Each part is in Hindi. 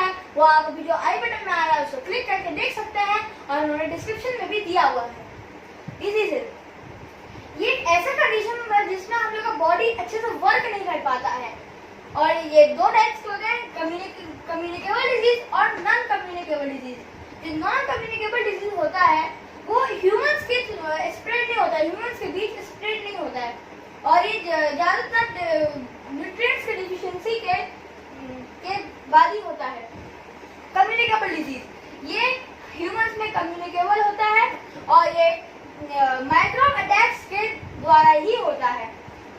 है वो आप अभी जो आई बटन में आ रहा है उसको क्लिक करके देख सकते हैं और उन्होंने डिस्क्रिप्शन में भी दिया हुआ है। डिजीजेस ये एक ऐसा कंडीशन है जिसमें हम लोग का बॉडी अच्छे से वर्क नहीं कर पाता है और ये दो टाइप्स के होते हैं, कम्युनिकेबल डिजीज और नॉन कम्युनिकेबल डिजीज। जो नॉन कम्युनिकेबल डिजीज होता है वो ह्यूमंस के स्प्रेड नहीं होता है, ह्यूमंस के बीच स्प्रेड नहीं होता है और ये ज्यादातर न्यूट्रिएंट्स की डिफिशियंसी के बाद ही होता है। कम्युनिकेबल डिजीज ये ह्यूमंस में कम्युनिकेबल होता है और ये माइक्रोब अटैक्स के द्वारा ही होता है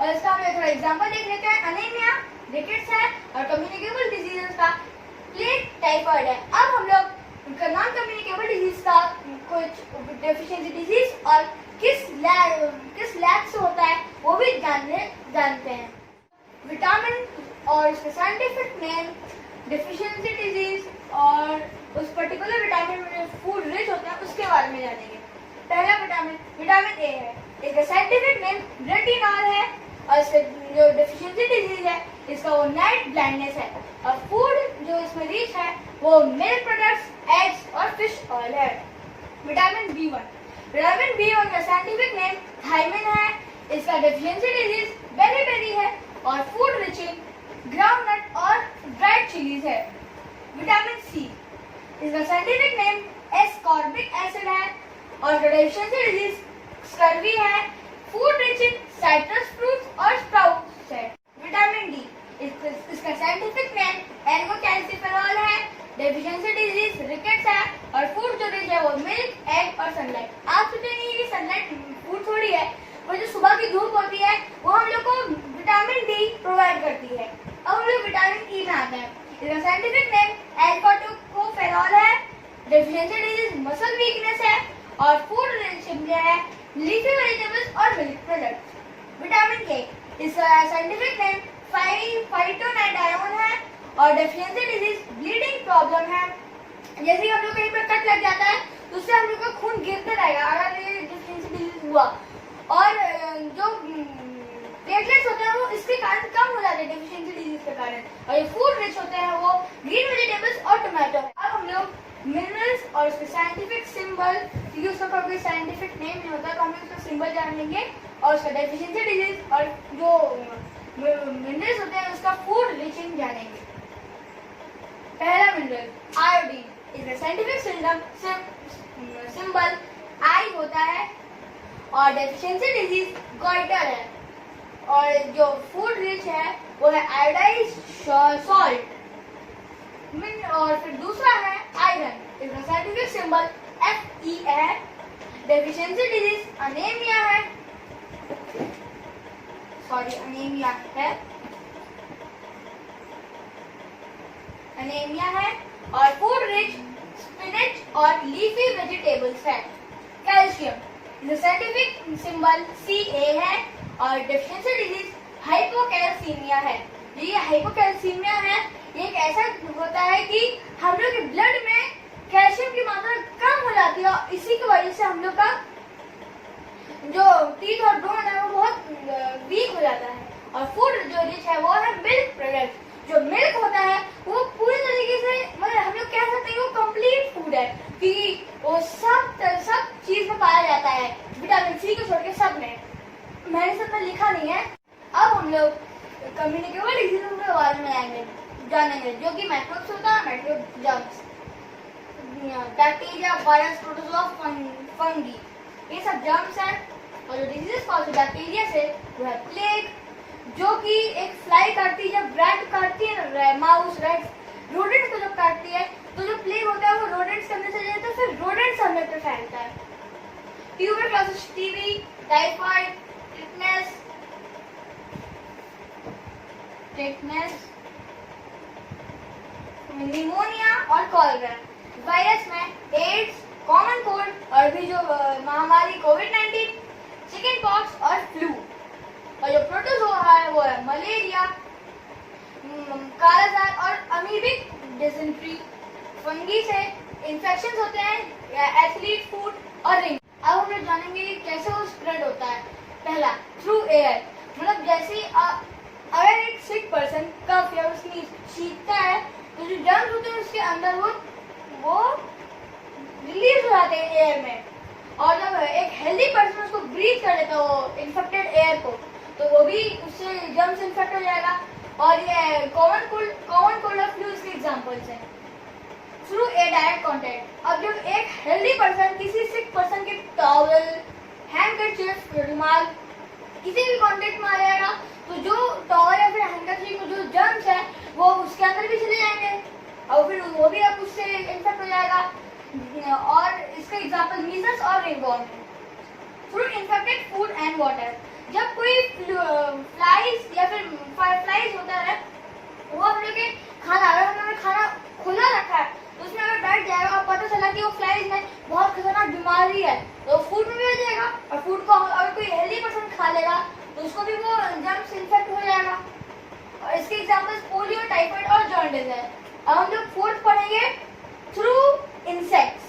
और इसका हम थोड़ा एग्जांपल देख लेते हैं। अनीमिया, रिकेट्स है और कम्युनिकेबल डिजीजेस का प्लेग, टाइफाइड है। अब हम लोग नॉन कम्युनिकेबल डिजीज का कुछ डेफिशिएंसी डिजीज और किस लैब से होता है वो भी जानते हैं। विटामिन और उसके साइंटिफिक नेम, डेफिशिएंसी डिजीज और उस पर्टिकुलर विटामिन में फूड रिच होता है उसके बारे में जानेंगे। पहला विटामिन ए है, इसका साइंटिफिक नेम रेटिनॉल है और इसका जो डेफिशिएंसी डिजीज है इसका वो नाइट ब्लाइंडनेस है और फूड जो इसमें रिच है वो मिल्क प्रोडक्ट्स, एग्स और फिश ऑयल है। विटामिन बी1 का साइंटिफिक नेम थायमिन है, इसका डेफिशिएंसी डिजीज बेरी है और फूड रिच इन ग्राउंडनट और ड्राइड चिलीज है। विटामिन सी, इसका साइंटिफिक नेम एस्कॉर्बिक एसिड है और डेफिशिएंसी डिजीज स्कर्वी है, food rich in citrus fruits और स्प्राउट्स है। विटामिन डी, इसका साइंटिफिक नेम एल्गोकैल्सिफेरॉल है, डेफिशिएंसी डिजीज रिकेट्स है और फूड जो रिच है वो मिल्क, एग और सनलाइट। आप सोचेंगे कि सनलाइट फूड थोड़ी है, वो जो सुबह की धूप होती है वो हम लोग को विटामिन डी प्रोवाइड करती है। अब हम लोग विटामिन ई में आते हैं, इसका साइंटिफिक नेम एल्फा-टोकोफेरॉल है, डेफिशिएंसी डिजीज मसल वीकनेस है और फूड रिच इन है लीफी वेजिटेबल्स और मिल्क प्रोडक्ट्स। विटामिन के, इसका साइंटिफिक नेम फाइटोनाइडायोन है और डेफिशिएंसी डिजीज ब्लीडिंग प्रॉब्लम है। जैसे हम लोग कहीं पर कट लग जाता है तो उससे हम लोग का खून गिरता रहेगा अगर ये डेफिशिएंसी डिजीज हुआ और जो प्लेटलेट्स होते हैं वो इसके कारण कम हो जाते हैं डेफिशिएंसी डिजीज के कारण और ये फूड रिच होते हैं वो ग्रीन वेजिटेबल्स और टोमेटो है। अब हम लोग मिनरल्स और उसके साइंटिफिक सिंबल, क्योंकि उसका कोई साइंटिफिक नेम नहीं होता तो हम उसका सिंबल जान लेंगे और उसका डेफिशिएंसी डिजीज और जो मिनरल्स होते हैं उसका फूड रिचिंग जानेंगे। पहला मिनरल आयोडीन, इसका साइंटिफिक सिंबल आई होता है और डेफिशिएंसी डिजीज गॉइटर है और जो फूड रिच है वो है आयोडाइज्ड सॉल्ट। और फिर दूसरा है आयरन, इसका साइंटिफिक सिंबल Fe है, डेफिशिएंसी डिजीज अनीमिया है और फूड रिच स्पिनच और लीफी वेजिटेबल्स है। कैल्शियम, इसका साइंटिफिक सिंबल Ca है और डेफिशिएंसी डिजीज हाइपोकैल्सीमिया है। ये हाइपोकैल्सीमिया है, ये एक ऐसा होता है कि हम लोग के ब्लड में कैल्शियम की मात्रा कम हो जाती है और इसी की वजह से हम लोग का जो टीथ और बोन है वो बहुत वीक हो जाता है। और फूड जो रिच है वो है मिल्क प्रोडक्ट। जो मिल्क होता है वो पूरी तरीके से मतलब हम लोग कह सकते हैं वो कंप्लीट फूड है क्योंकि वो सब चीज में पाया जाता है, विटामिन सी को छोड़ के सब में। मैंने सब में लिखा नहीं है। अब हम लोग कम्युनिकेबल डिजीजों के बारे में जानेंगे जो कि माइक्रोब्स होता है, microbe germs, bacteria, virus, protozoa, fungi, ये सब जर्म्स हैं। और जो डिजीजेस कॉज बैक्टीरिया से वो है प्लेग, जो कि एक फ्लाई काटती है, जब रैट काटती है, माउस, रैट, रोडेंट्स को जब काटती है तो जो प्लेग होता है वो रोडेंट्स के अंदर चले जाता है, फिर रोडेंट्स हम लोग पे फैलता है। Tuberculosis, TB, typhoid, tetanus, pneumonia और कॉलरा। वायरस में एड्स, कॉमन कोल्ड और भी जो महामारी कोविड-19, चिकन पॉक्स और फ्लू। और जो प्रोटोजोआ है वो है मलेरिया, कालाजार और अमीबिक डिसेंट्री। फंगी से इन्फेक्शंस होते हैं, एथलीट फूड और रिंग। अब हम लोग जानेंगे कि कैसे वो स्प्रेड होता है। पहला, थ्रू एयर, मतलब जैसे अगर एक सिक पर्सन कफ या स्नीज छींकता है तो जो जर्म्स होते हैं उसके अंदर वो रिलीज हो जाते हैं एयर में, और जब एक हेल्दी पर्सन उसको ब्रीथ कर लेता है वो इन्फेक्टेड एयर को, तो वो भी उससे जर्म्स इन्फेक्ट हो जाएगा। और ये कॉमन कोल्ड और फ्लू इसके एग्जांपल्स हैं। थ्रू ए डायरेक्ट कॉन्टेक्ट, अब जब एक हेल्दी पर्सन किसी सिक पर्सन के टॉवल, हैंडकरचीफ, रुमाल किसी भी कांटेक्ट में आ जाएगा, तो जो टॉवल या फिर हैंडकरचीफ में जो जर्म्स है वो उसके अंदर भी चले जाएंगे और फिर वो भी अब उससे इन्फेक्ट हो जाएगा। और इसका एग्जांपल मीजल्स और रिंगवर्म है। Through infected food and water, जब कोई फ्लाइज या फिर फ्लाइज होता है, वो हम लोग के खाना, अगर हमने खाना खुला रखा है तो उसमें अगर बैठ जाएगा और पता चला कि वो फ्लाइज में बहुत खतरनाक बीमारी है, तो फूड में भी हो जाएगा, और फूड को अगर कोई हेल्दी पर्सन खा लेगा तो उसको भी वो जर्म्स इन्फेक्ट हो जाएगा। और इसके एग्जांपल्स पोलियो, टाइफाइड और जॉन्डिस है। अब हम लोग फोर्थ पढ़ेंगे थ्रू इंसेक्ट्स।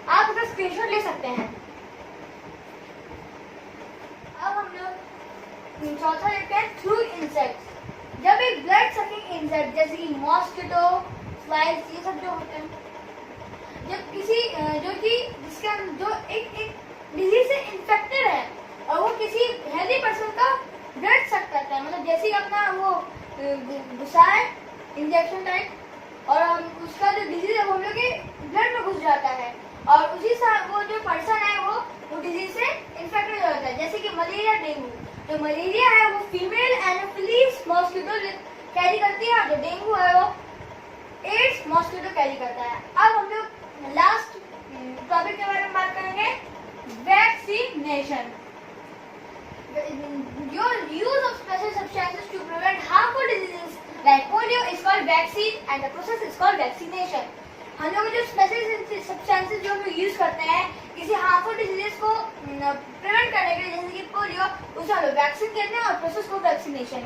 आप इसका स्क्रीनशॉट ले सकते हैं। अब हम लोग चौथा देखते हैं थ्रू इंसेक्ट्स। जब एक ब्लड सकिंग इंसेक्ट जैसे कि मॉस्किटो, फ्लाइज, ये सब जो होते हैं, जब किसी जो एक डिजीज से इन्फेक्टेड है और वो किसी हेल्दी पर्सन का ब्लड सक करता है, मतलब जैसे ही अपना वो घुसा है इंजेक्शन टाइप, और उसका जो डिजीज है वो हम लोग के ब्लड में घुस जाता है, और उसी से वो जो पर्सन है वो डिजीज से इन्फेक्टेड हो जाता है। जैसे कि मलेरिया, डेंगू। जो मलेरिया है वो फीमेल एनोफिलीज मॉस्किटो कैरी करती है, और जो डेंगू है वो एड्स मॉस्किटो कैरी करता है। अब हम लोग लास्ट टॉपिक के बारे में बात करेंगे, vaccination. Your use of special substances to prevent harmful diseases like polio is called vaccine and the process is called vaccination. हम लोग जो स्पेशल सब्सटेंसेस जो हम लोग यूज करते हैं किसी हार्मफुल डिजीजेस को प्रिवेंट करने के लिए, जैसे कि पोलियो, उसे हम लोग वैक्सीन कहते हैं और प्रोसेस को वैक्सीनेशन।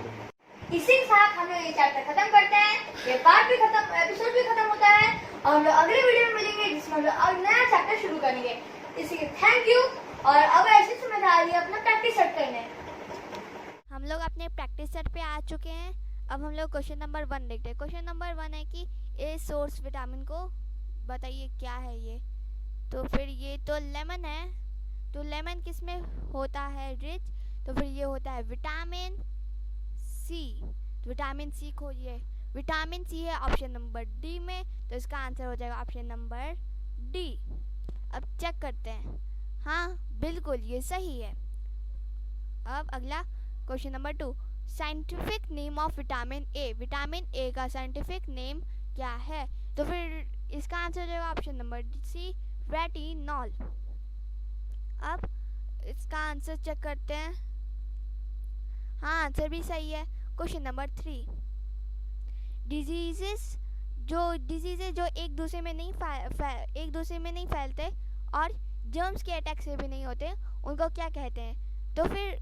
इसी के साथ हम लोग ये चैप्टर खत्म करते हैं, ये पार्ट भी खत्म, एपिसोड भी खत्म होता है, और हम लोग अगले वीडियो में मिलेंगे जिसमें हम लोग नया चैप्टर शुरू करेंगे। इसलिए थैंक यू, और अब ऐसी समझदारी अपना प्रैक्टिस सेट करने। हम लोग अपने प्रैक्टिस सेट पे आ चुके हैं। अब हम लोग क्वेश्चन नंबर 1 देखते हैं। क्वेश्चन नंबर 1 है कि ए सोर्स विटामिन को बताइए क्या है ये। तो फिर ये तो लेमन है, तो लेमन किस में होता है रिच, तो फिर ये होता है विटामिन सी। तो विटामिन सी खोजिए, विटामिन सी है ऑप्शन नंबर डी में, तो इसका आंसर हो जाएगा ऑप्शन नंबर डी। अब चेक करते हैं, हाँ बिल्कुल ये सही है। अब अगला question number 2, scientific name of vitamin A. Vitamin A का साइंटिफिक नेम क्या है, तो फिर इसका आंसर हो जाएगा ऑप्शन नंबर सी, रेटिनॉल। अब इसका आंसर चेक करते हैं, हाँ आंसर भी सही है। क्वेश्चन नंबर 3, डिजीजेस जो एक दूसरे में नहीं फैलते और जर्म्स के अटैक से भी नहीं होते, उनको क्या कहते हैं, तो फिर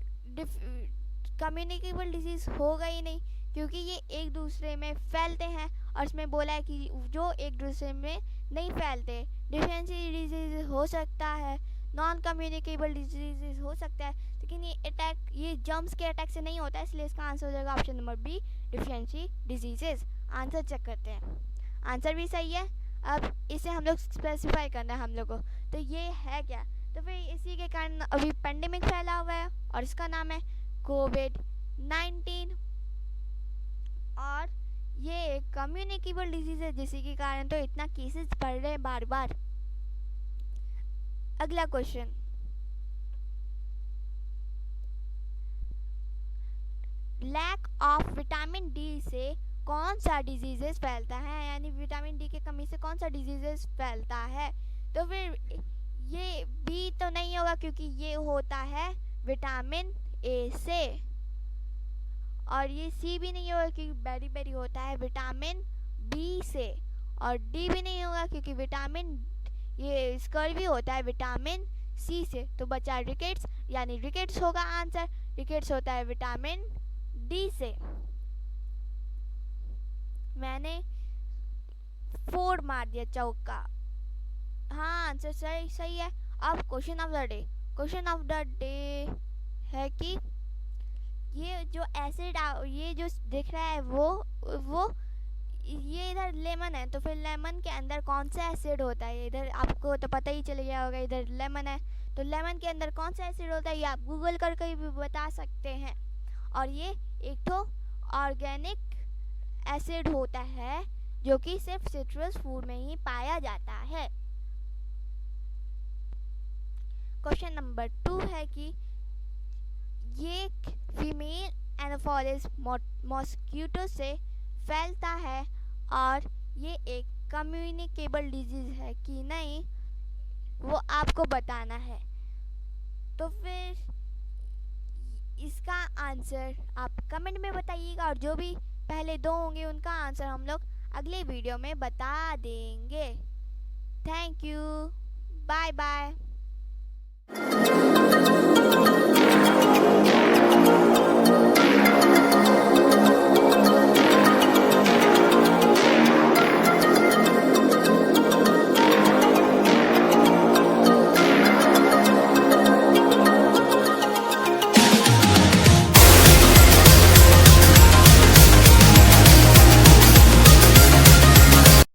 कम्युनिकेबल डिजीज होगा ही नहीं, क्योंकि ये एक दूसरे में फैलते हैं, और इसमें बोला है कि जो एक दूसरे में नहीं फैलते, डिफरेंशियल डिजीज हो सकता है, नॉन कम्युनिकेबल डिजीज हो सकता है, लेकिन ये जर्म्स के अटैक से नहीं होता है, इसलिए इसका आंसर हो जाएगा option number B, differential diseases. Answer check करते हैं, आंसर भी सही है। अब इसे हम लोग स्पेसिफाई करना है हम लोग को, तो ये है क्या, तो फिर इसी के कारण अभी पेंडेमिक फैला हुआ है और इसका नाम है कोविड-19, और ये एक कम्युनिकेबल डिजीज है जिसी के कारण तो इतना केसेस बढ़ रहे हैं बार बार। अगला question, lack of vitamin D से कौन सा डिजीजेस फैलता है, यानी विटामिन डी की कमी से कौन सा डिजीजेस फैलता है, तो फिर ये बी तो नहीं होगा क्योंकि ये होता है विटामिन ए से, और ये सी भी नहीं होगा क्योंकि बेरी बेरी होता है विटामिन बी से, और डी भी नहीं होगा क्योंकि ये स्कर्वी होता है विटामिन सी से। तो बचा रिकेट्स, यानी रिकेट्स होगा आंसर, रिकेट्स होता है विटामिन डी से। मैंने 4 मार दिया चौका, हाँ आंसर सही है। अब क्वेश्चन ऑफ द डे है कि ये जो एसिड ये जो दिख रहा है वो ये इधर लेमन है, तो फिर लेमन के अंदर कौन सा एसिड होता है? इधर आपको तो पता ही चल गया होगा, इधर लेमन है, तो लेमन के अंदर कौन सा एसिड होता है ये आप गूगल करके भी बता सकते हैं। और ये एक तो ऑर्गेनिक एसिड होता है जो कि सिर्फ सिट्रस फूड में ही पाया जाता है। क्वेश्चन नंबर 2 है कि ये फीमेल एनोफोलिस मॉस्किटो से फैलता है और ये एक कम्युनिकेबल डिजीज है कि नहीं, वो आपको बताना है। तो फिर इसका आंसर आप कमेंट में बताइएगा, और जो भी पहले 2 होंगे उनका आंसर हम लोग अगले वीडियो में बता देंगे। Thank you, bye bye.